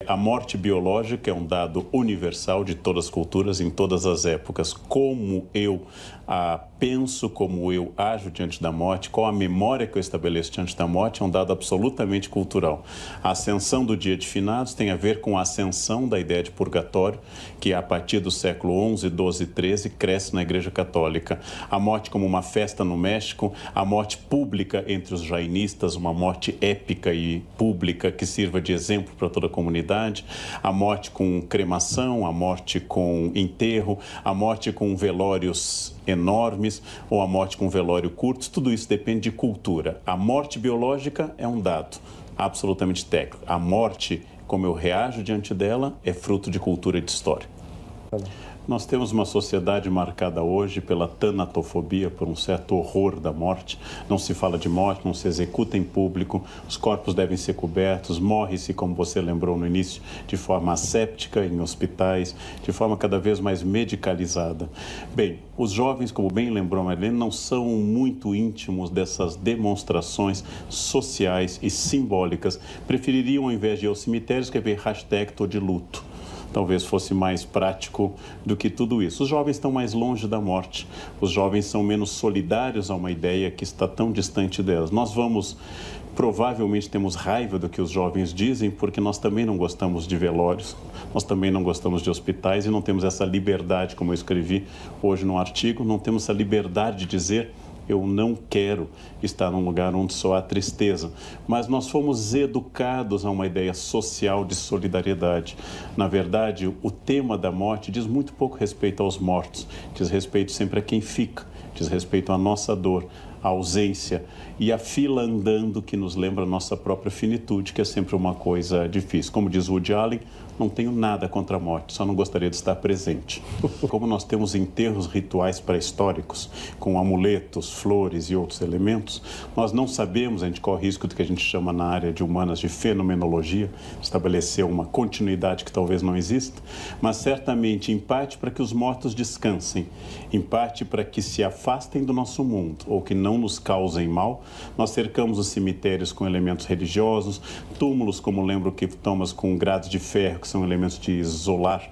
A morte biológica é um dado universal de todas as culturas, em todas as épocas. Como eu penso, como eu ajo diante da morte, qual a memória que eu estabeleço diante da morte, é um dado absolutamente cultural. A ascensão do dia de finados tem a ver com a ascensão da ideia de purgatório, que a partir do século XI, XII e XIII cresce na Igreja Católica. A morte como uma festa no México, a morte pública entre os jainistas, uma morte épica e pública que sirva de exemplo para toda a comunidade, a morte com cremação, a morte com enterro, a morte com velórios enormes ou a morte com velório curto, tudo isso depende de cultura. A morte biológica é um dado absolutamente técnico. A morte, como eu reajo diante dela, é fruto de cultura e de história. Nós temos uma sociedade marcada hoje pela tanatofobia, por um certo horror da morte. Não se fala de morte, não se executa em público, os corpos devem ser cobertos, morre-se, como você lembrou no início, de forma asséptica em hospitais, de forma cada vez mais medicalizada. Bem, os jovens, como bem lembrou a Marlene, não são muito íntimos dessas demonstrações sociais e simbólicas. Prefeririam, ao invés de ir aos cemitérios, escrever hashtag tô de luto. Talvez fosse mais prático do que tudo isso. Os jovens estão mais longe da morte. Os jovens são menos solidários a uma ideia que está tão distante delas. Provavelmente temos raiva do que os jovens dizem, porque nós também não gostamos de velórios, nós também não gostamos de hospitais e não temos essa liberdade, como eu escrevi hoje no artigo, não temos essa liberdade de dizer: eu não quero estar num lugar onde só há tristeza. Mas nós fomos educados a uma ideia social de solidariedade. Na verdade, o tema da morte diz muito pouco respeito aos mortos, diz respeito sempre a quem fica, diz respeito à nossa dor, à ausência e a fila andando que nos lembra a nossa própria finitude, que é sempre uma coisa difícil. Como diz Woody Allen, não tenho nada contra a morte, só não gostaria de estar presente. Como nós temos enterros rituais pré-históricos, com amuletos, flores e outros elementos, nós não sabemos, a gente corre risco do que a gente chama na área de humanas de fenomenologia, estabelecer uma continuidade que talvez não exista, mas certamente em parte para que os mortos descansem, em parte para que se afastem do nosso mundo, ou que não nos causem mal. Nós cercamos os cemitérios com elementos religiosos, túmulos, como lembro que Thomas, com grades de ferro, que são elementos de isolar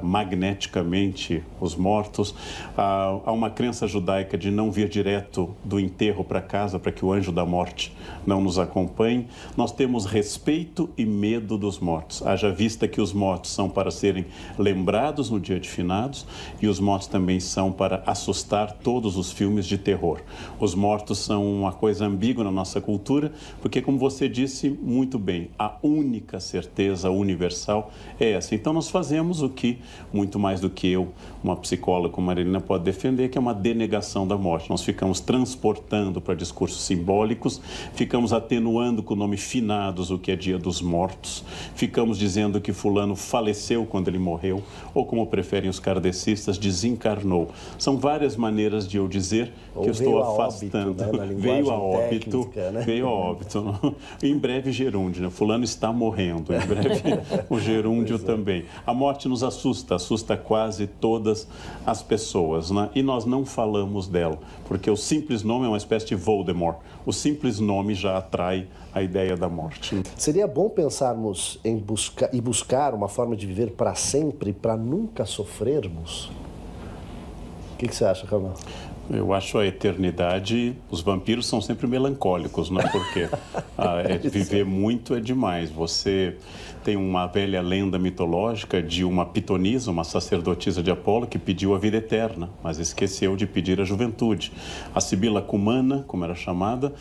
magneticamente os mortos. Há uma crença judaica de não vir direto do enterro para casa, para que o anjo da morte não nos acompanhe. Nós temos respeito e medo dos mortos. Haja vista que os mortos são para serem lembrados no dia de finados e os mortos também são para assustar todos os filmes de terror. Os mortos são uma coisa ambígua na nossa cultura, porque, como você disse muito bem, a única certeza universal é essa. Então nós fazemos o que muito mais do que eu, uma psicóloga como a Marilena, pode defender, que é uma denegação da morte. Nós ficamos transportando para discursos simbólicos, ficamos atenuando com o nome finados o que é dia dos mortos, ficamos dizendo que fulano faleceu quando ele morreu, ou como preferem os kardecistas, desencarnou. São várias maneiras de eu dizer que eu estou afastando. Óbito, né? Veio a óbito, técnica, né? veio a óbito. Em breve gerúndio, né? Fulano está morrendo, em breve o gerúndio também. A morte nos assusta quase todas as pessoas, né? E nós não falamos dela, porque o simples nome é uma espécie de Voldemort. O simples nome já atrai a ideia da morte. Seria bom pensarmos em buscar uma forma de viver para sempre, para nunca sofrermos? O que você acha, Carnal? Eu acho a eternidade, os vampiros são sempre melancólicos, não é? Porque viver muito é demais. Você tem uma velha lenda mitológica de uma pitonisa, uma sacerdotisa de Apolo, que pediu a vida eterna, mas esqueceu de pedir a juventude. A Sibila Cumana, como era chamada,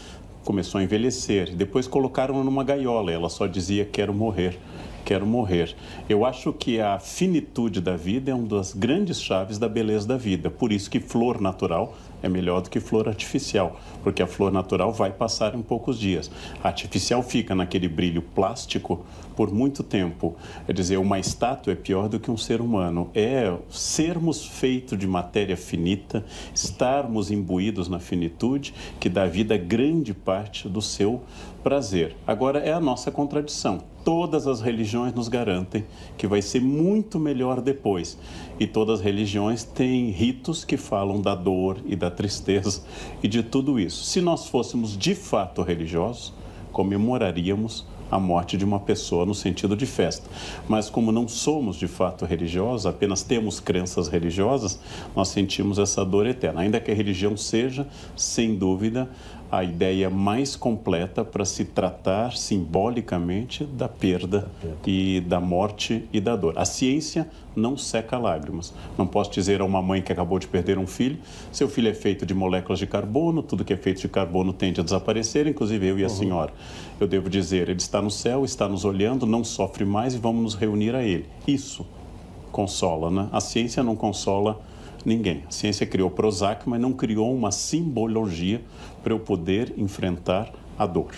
começou a envelhecer. Depois colocaram-na numa gaiola, ela só dizia: quero morrer. Quero morrer. Eu acho que a finitude da vida é uma das grandes chaves da beleza da vida. Por isso que flor natural é melhor do que flor artificial, porque a flor natural vai passar em poucos dias. A artificial fica naquele brilho plástico por muito tempo. Quer dizer, uma estátua é pior do que um ser humano. É sermos feitos de matéria finita, estarmos imbuídos na finitude, que dá à vida grande parte do seu prazer. Agora, é a nossa contradição. Todas as religiões nos garantem que vai ser muito melhor depois. E todas as religiões têm ritos que falam da dor e da tristeza e de tudo isso. Se nós fôssemos de fato religiosos, comemoraríamos a morte de uma pessoa no sentido de festa. Mas como não somos de fato religiosos, apenas temos crenças religiosas, nós sentimos essa dor eterna. Ainda que a religião seja, sem dúvida, a ideia mais completa para se tratar simbolicamente da perda e da morte e da dor. A ciência não seca lágrimas. Não posso dizer a uma mãe que acabou de perder um filho, seu filho é feito de moléculas de carbono, tudo que é feito de carbono tende a desaparecer, inclusive eu e a senhora. Eu devo dizer, ele está no céu, está nos olhando, não sofre mais e vamos nos reunir a ele. Isso consola, né? A ciência não consola ninguém. A ciência criou Prozac, mas não criou uma simbologia para eu poder enfrentar a dor.